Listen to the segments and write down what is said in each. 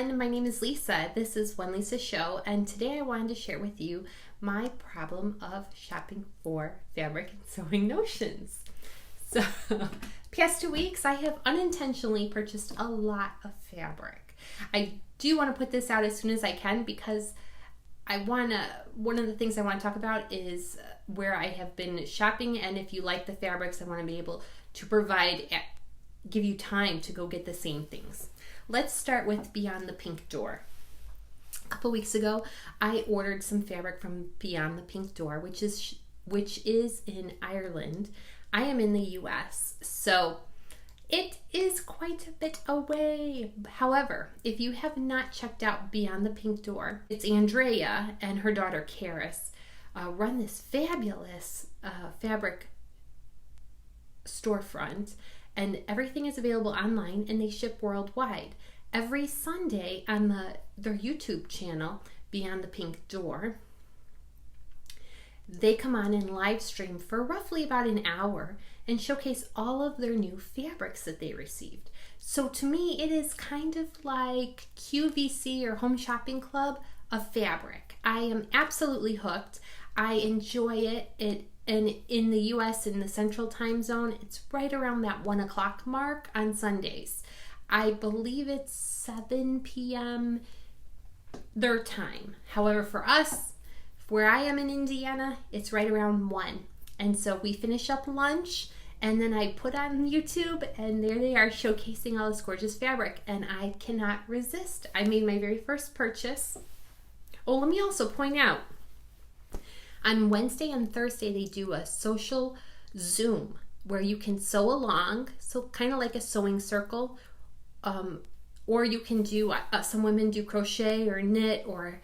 everyone. My name is Lisa. This is One Lisa Show, and today I wanted to share with you my problem of shopping for fabric and sewing notions. So, past 2 weeks, I have unintentionally purchased a lot of fabric. I do want to put this out as soon as I can because one of the things I want to talk about is where I have been shopping, and if you like the fabrics, I want to be able to give you time to go get the same things. Let's start with Beyond the Pink Door. A couple weeks ago, I ordered some fabric from Beyond the Pink Door, which is in Ireland. I am in the US, so it is quite a bit away. However, if you have not checked out Beyond the Pink Door, it's Andrea and her daughter Karis run this fabulous fabric storefront, and everything is available online and they ship worldwide. Every Sunday on their YouTube channel, Beyond the Pink Door, they come on and live stream for roughly about an hour and showcase all of their new fabrics that they received. So to me, it is kind of like QVC or Home Shopping Club of fabric. I am absolutely hooked. I enjoy it. And in the US, in the Central Time Zone, it's right around that 1 o'clock mark on Sundays. I believe it's 7 p.m. their time. However, for us, where I am in Indiana, it's right around 1. And so we finish up lunch, and then I put on YouTube, and there they are showcasing all this gorgeous fabric, and I cannot resist. I made my very first purchase. Oh, let me also point out, on Wednesday and Thursday, they do a social Zoom where you can sew along, so kind of like a sewing circle, or you can do, some women do crochet or knit or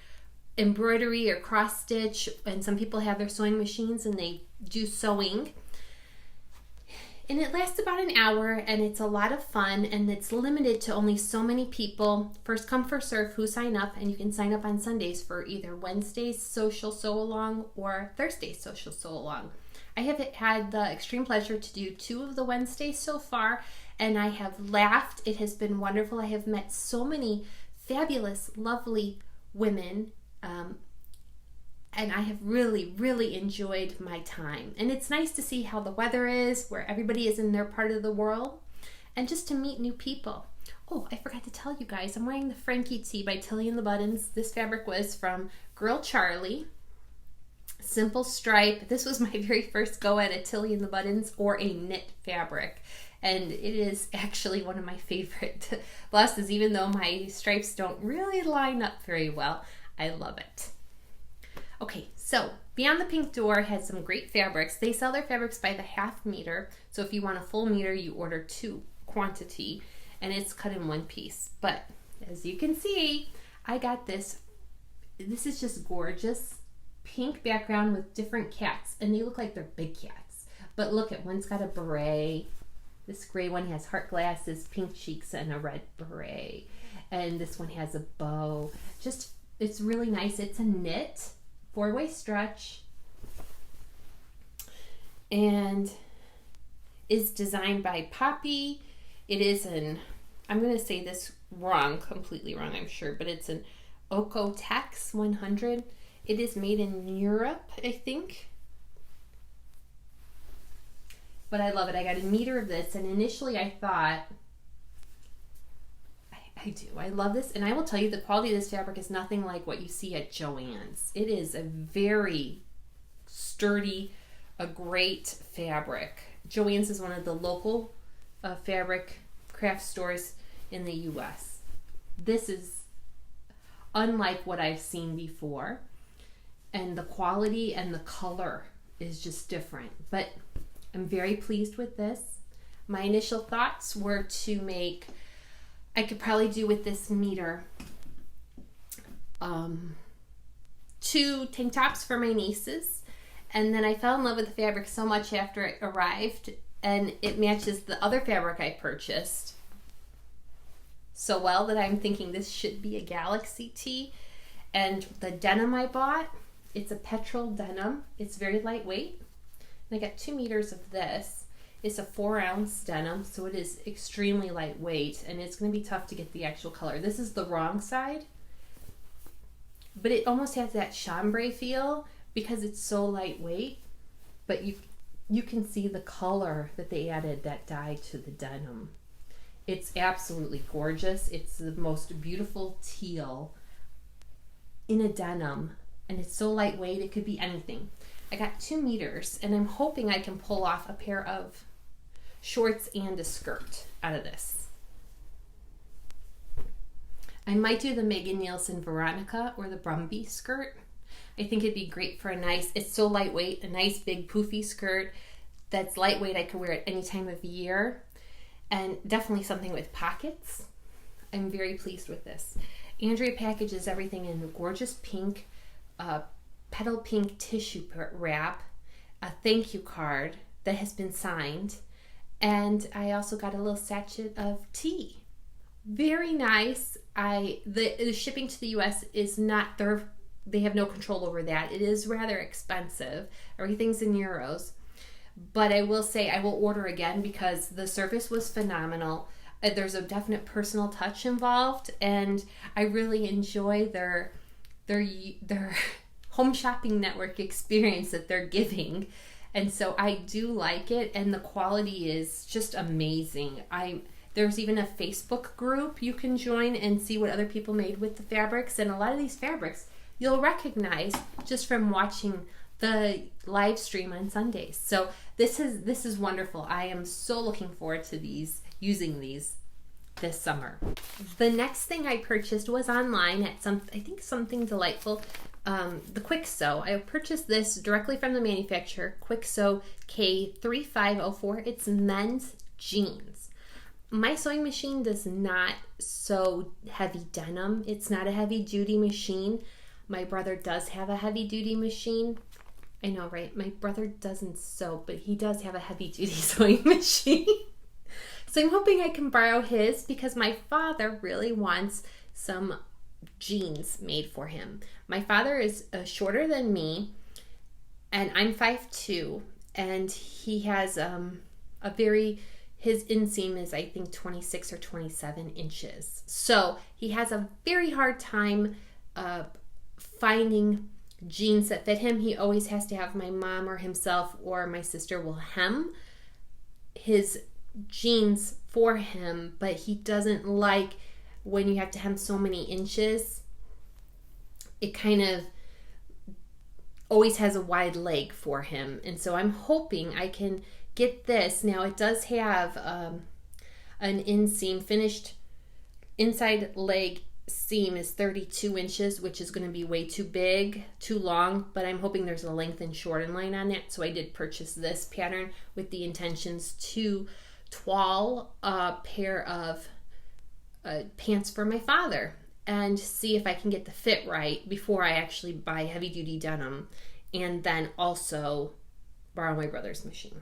embroidery or cross stitch, and some people have their sewing machines and they do sewing. And it lasts about an hour, and it's a lot of fun, and it's limited to only so many people. First come, first serve who sign up, and you can sign up on Sundays for either Wednesday's social sew along or Thursday's social sew along. I have had the extreme pleasure to do 2 of the Wednesdays so far, and I have laughed. It has been wonderful. I have met so many fabulous, lovely women, and I have really, really enjoyed my time. And it's nice to see how the weather is, where everybody is in their part of the world, and just to meet new people. Oh, I forgot to tell you guys, I'm wearing the Frankie tee by Tilly and the Buttons. This fabric was from Girl Charlie. Simple stripe. This was my very first go at a Tilly and the Buttons or a knit fabric. And it is actually one of my favorite blouses, even though my stripes don't really line up very well. I love it. Okay, so Beyond the Pink Door has some great fabrics. They sell their fabrics by the half meter. So if you want a full meter, you order 2 quantity, and it's cut in 1 piece. But as you can see, I got this. This is just gorgeous pink background with different cats, and they look like they're big cats. But look at, one's got a beret. This gray one has heart glasses, pink cheeks, and a red beret. And this one has a bow. Just, it's really nice. It's a knit, 4-way stretch, and is designed by Poppy. It is I'm going to say this wrong, completely wrong, I'm sure, but it's an Oeko-Tex 100. It is made in Europe, I think. But I love it. I got a meter of this, and initially I thought, I love this, and I will tell you the quality of this fabric is nothing like what you see at Joann's. It is a very sturdy, a great fabric. Joann's is one of the local fabric craft stores in the US. This is unlike what I've seen before, and the quality and the color is just different. But I'm very pleased with this. My initial thoughts were to make, I could probably do with this meter 2 tank tops for my nieces, and then I fell in love with the fabric so much after it arrived, and it matches the other fabric I purchased so well that I'm thinking this should be a Galaxy tee. And the denim I bought, it's a petrol denim. It's very lightweight. And I got 2 meters of this. It's a 4-ounce denim, so it is extremely lightweight, and it's going to be tough to get the actual color. This is the wrong side, but it almost has that chambray feel because it's so lightweight, but you can see the color that they added, that dye, to the denim. It's absolutely gorgeous. It's the most beautiful teal in a denim, and it's so lightweight, it could be anything. I got 2 meters, and I'm hoping I can pull off a pair of shorts and a skirt out of this. I might do the Megan Nielsen Veronica or the Brumby skirt. I think it'd be great for it's so lightweight, a nice big poofy skirt that's lightweight. I could wear it any time of year, and definitely something with pockets. I'm very pleased with this. Andrea packages everything in a gorgeous pink, petal pink tissue wrap, a thank you card that has been signed, and I also got a little sachet of tea. Very nice. The shipping to the US is not they have no control over that. It is rather expensive. Everything's in euros. But I will say I will order again because the service was phenomenal. There's a definite personal touch involved, and I really enjoy their home shopping network experience that they're giving. And so I do like it, and the quality is just amazing. There's even a Facebook group you can join and see what other people made with the fabrics, and a lot of these fabrics you'll recognize just from watching the live stream on Sundays. So this is wonderful. I am so looking forward to using these this summer. The next thing I purchased was online at Something Delightful. The Quick Sew. I purchased this directly from the manufacturer, Quick Sew K3504. It's men's jeans. My sewing machine does not sew heavy denim. It's not a heavy duty machine. My brother does have a heavy duty machine. I know, right? My brother doesn't sew, but he does have a heavy duty sewing machine. So I'm hoping I can borrow his because my father really wants some jeans made for him. My father is shorter than me, and I'm 5'2", and he has his inseam is I think 26 or 27 inches. So he has a very hard time finding jeans that fit him. He always has to have my mom or himself or my sister will hem his jeans for him, but he doesn't like when you have to hem so many inches. It kind of always has a wide leg for him, and so I'm hoping I can get this. Now it does have an inseam, finished inside leg seam is 32 inches, which is going to be way too big, too long, but I'm hoping there's a length and shorten line on it. So I did purchase this pattern with the intentions to toile a pair of pants for my father and see if I can get the fit right before I actually buy heavy duty denim, and then also borrow my brother's machine.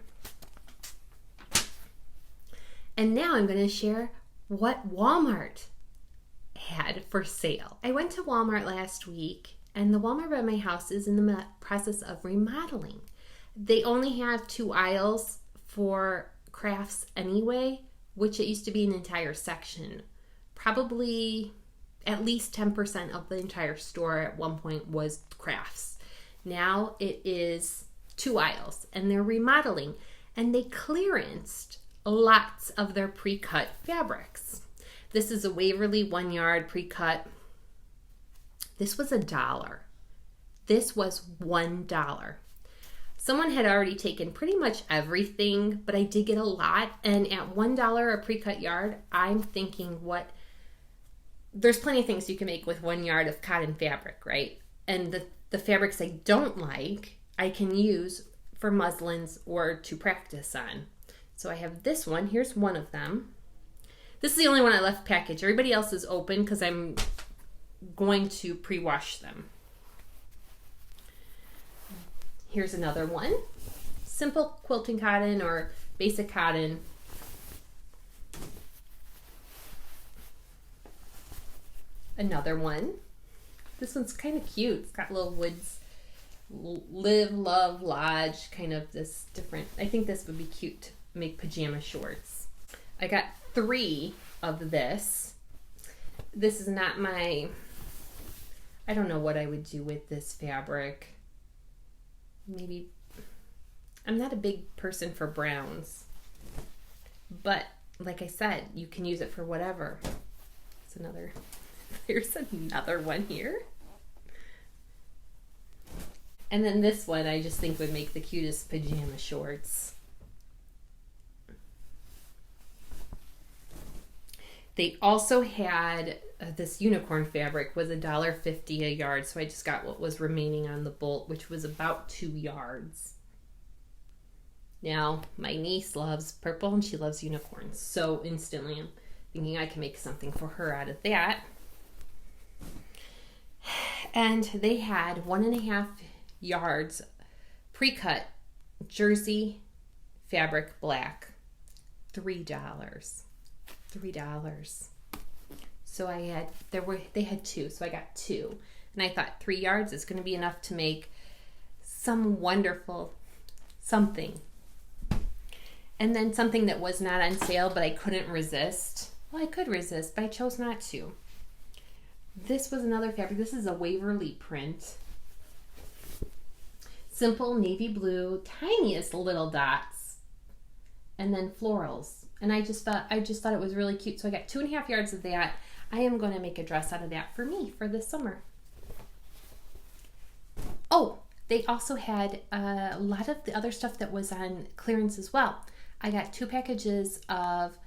And now I'm going to share what Walmart had for sale. I went to Walmart last week, and the Walmart by my house is in the process of remodeling. They only have 2 aisles for crafts anyway, which it used to be an entire section. Probably at least 10% of the entire store at one point was crafts. Now it is 2 aisles, and they're remodeling, and they clearanced lots of their pre-cut fabrics. This is a Waverly 1 yard pre-cut. This was $1. This was $1. Someone had already taken pretty much everything, but I did get a lot. And at $1 a pre-cut yard, I'm thinking there's plenty of things you can make with 1 yard of cotton fabric, right? And the fabrics I don't like, I can use for muslins or to practice on. So I have this one. Here's one of them. This is the only one I left packaged. Everybody else is open because I'm going to pre-wash them. Here's another one. Simple quilting cotton or basic cotton. Another one. This one's kind of cute. It's got little woods. Live, love, lodge, kind of this different. I think this would be cute make pajama shorts. I got 3 of this. This is not my, I don't know what I would do with this fabric. Maybe, I'm not a big person for browns, but like I said, you can use it for whatever. It's another, there's another one here. And then this one I just think would make the cutest pajama shorts. They also had this unicorn fabric was $1.50 a yard, so I just got what was remaining on the bolt, which was about 2 yards. Now, my niece loves purple and she loves unicorns, so instantly I'm thinking I can make something for her out of that. And they had 1.5 yards pre-cut jersey fabric black, $3. So they had 2, so I got 2, and I thought 3 yards is going to be enough to make some wonderful something. And then something that was not on sale, but I couldn't resist. Well, I could resist, but I chose not to. This was another fabric. This is a Waverly print. Simple navy blue, tiniest little dots, and then florals. And I just thought it was really cute. So I got 2.5 yards of that. I am going to make a dress out of that for me for this summer. Oh, they also had a lot of the other stuff that was on clearance as well. I got 2 packages of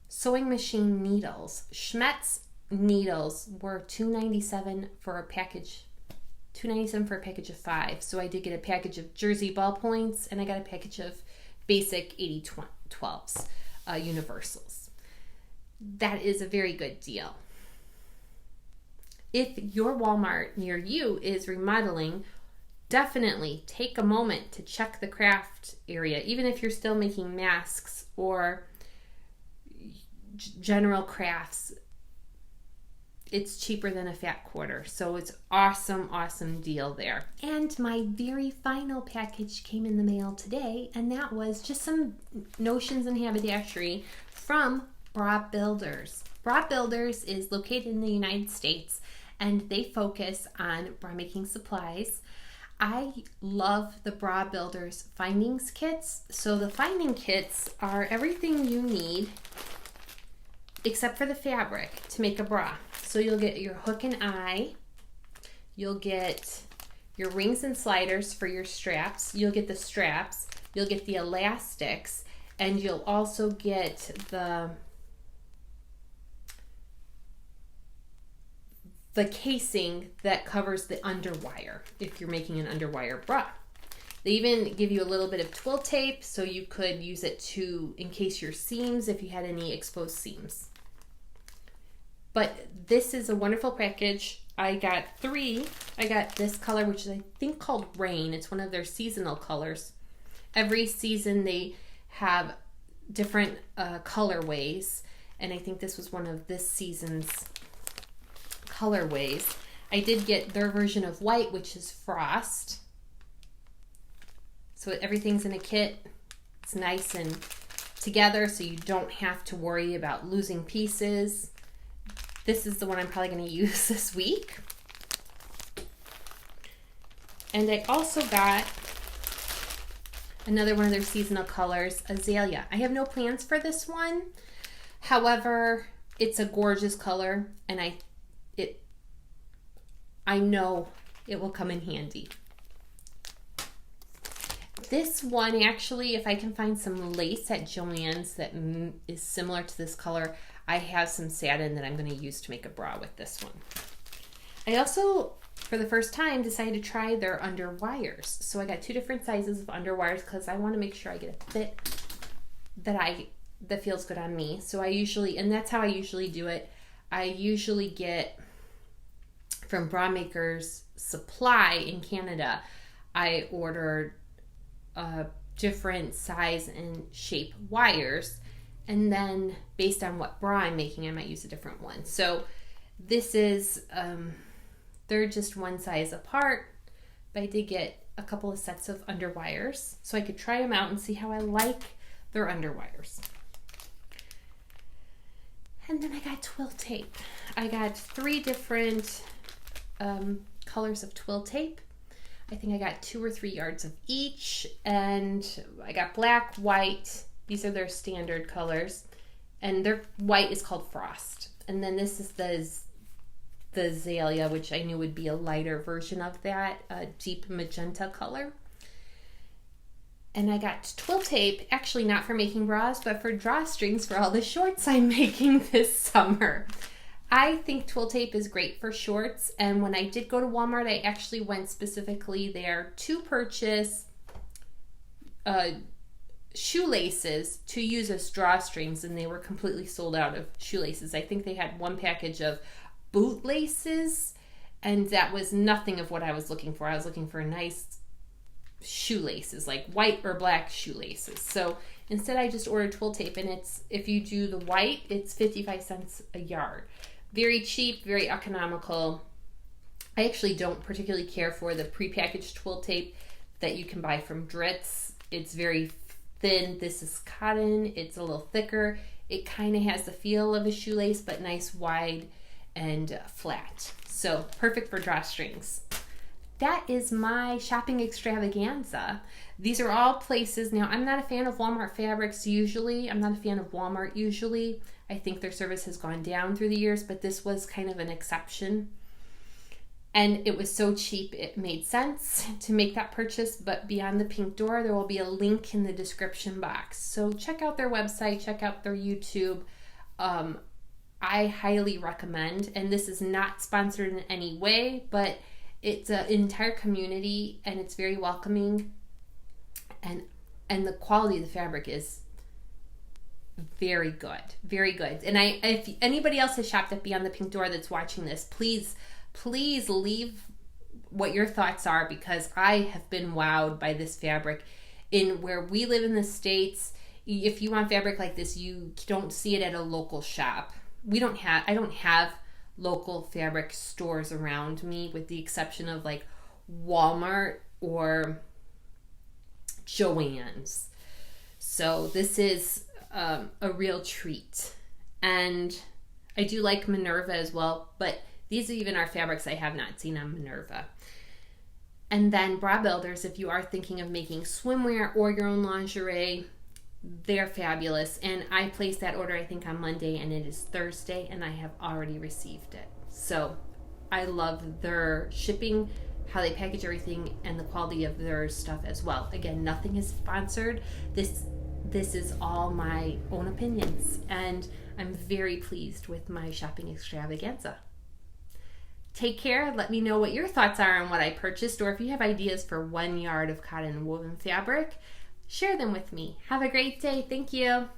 sewing machine needles. Schmetz needles were $2.97 for a package. $2.97 for a package of 5. So I did get a package of jersey ballpoints, and I got a package of basic 80-12s, universals. That is a very good deal. If your Walmart near you is remodeling, definitely take a moment to check the craft area, even if you're still making masks or general crafts. It's cheaper than a fat quarter, so it's awesome deal there. And my very final package came in the mail today, and that was just some notions and haberdashery from Bra Builders. Bra Builders is located in the United States, and they focus on bra making supplies. I love the Bra Builders findings kits. So the finding kits are everything you need except for the fabric to make a bra. So you'll get your hook and eye, you'll get your rings and sliders for your straps, you'll get the straps, you'll get the elastics, and you'll also get the casing that covers the underwire if you're making an underwire bra. They even give you a little bit of twill tape so you could use it to encase your seams if you had any exposed seams. But this is a wonderful package. I got 3. I got this color, which is I think called Rain. It's one of their seasonal colors. Every season they have different colorways, and I think this was one of this season's colorways. I did get their version of white, which is Frost. So everything's in a kit. It's nice and together, so you don't have to worry about losing pieces. This is the one I'm probably going to use this week. And I also got another one of their seasonal colors, Azalea. I have no plans for this one. However, it's a gorgeous color, and I know it will come in handy. This one, actually, if I can find some lace at Joann's that is similar to this color, I have some satin that I'm going to use to make a bra with this one. I also, for the first time, decided to try their underwires. So I got 2 different sizes of underwires because I want to make sure I get a fit that feels good on me. So I usually, and that's how I usually do it, I usually get from Bra Makers Supply in Canada. I ordered different size and shape wires, and then based on what bra I'm making, I might use a different one. So this is they're just one size apart, but I did get a couple of sets of underwires so I could try them out and see how I like They're underwires. And then I got twill tape. I got 3 different colors of twill tape. I think I got 2 or 3 yards of each, and I got black, white. These are their standard colors, and their white is called Frost. And then this is the Azalea, which I knew would be a lighter version of that, a deep magenta color. And I got twill tape, actually not for making bras, but for drawstrings for all the shorts I'm making this summer. I think twill tape is great for shorts, and when I did go to Walmart, I actually went specifically there to purchase shoelaces to use as drawstrings, and they were completely sold out of shoelaces. I think they had 1 package of bootlaces, and that was nothing of what I was looking for. I was looking for nice shoelaces, like white or black shoelaces. So instead I just ordered twill tape, and if you do the white, it's 55 cents a yard. Very cheap, very economical. I actually don't particularly care for the prepackaged twill tape that you can buy from Dritz. It's very thin. This is cotton. It's a little thicker. It kind of has the feel of a shoelace, but nice, wide, and flat. So perfect for drawstrings. That is my shopping extravaganza. These are all places. Now, I'm not a fan of Walmart fabrics usually. I'm not a fan of Walmart usually. I think their service has gone down through the years, but this was kind of an exception. And it was so cheap, it made sense to make that purchase. But beyond the pink door, there will be a link in the description box. So check out their website, check out their YouTube. I highly recommend, and this is not sponsored in any way, but it's an entire community, and it's very welcoming, and the quality of the fabric is very good, very good. And if anybody else has shopped at Beyond the Pink Door that's watching this, please leave what your thoughts are, because I have been wowed by this fabric. In where we live in the States, if you want fabric like this, you don't see it at a local shop. I don't have local fabric stores around me, with the exception of like Walmart or Joann's. So this is a real treat. And I do like Minerva as well, but these even are fabrics I have not seen on Minerva. And then Bra Builders, if you are thinking of making swimwear or your own lingerie, they're fabulous. And I placed that order, I think, on Monday, and it is Thursday, and I have already received it. So I love their shipping, how they package everything, and the quality of their stuff as well. Again, nothing is sponsored. This is all my own opinions, and I'm very pleased with my shopping extravaganza. Take care. Let me know what your thoughts are on what I purchased, or if you have ideas for 1 yard of cotton woven fabric, share them with me. Have a great day. Thank you.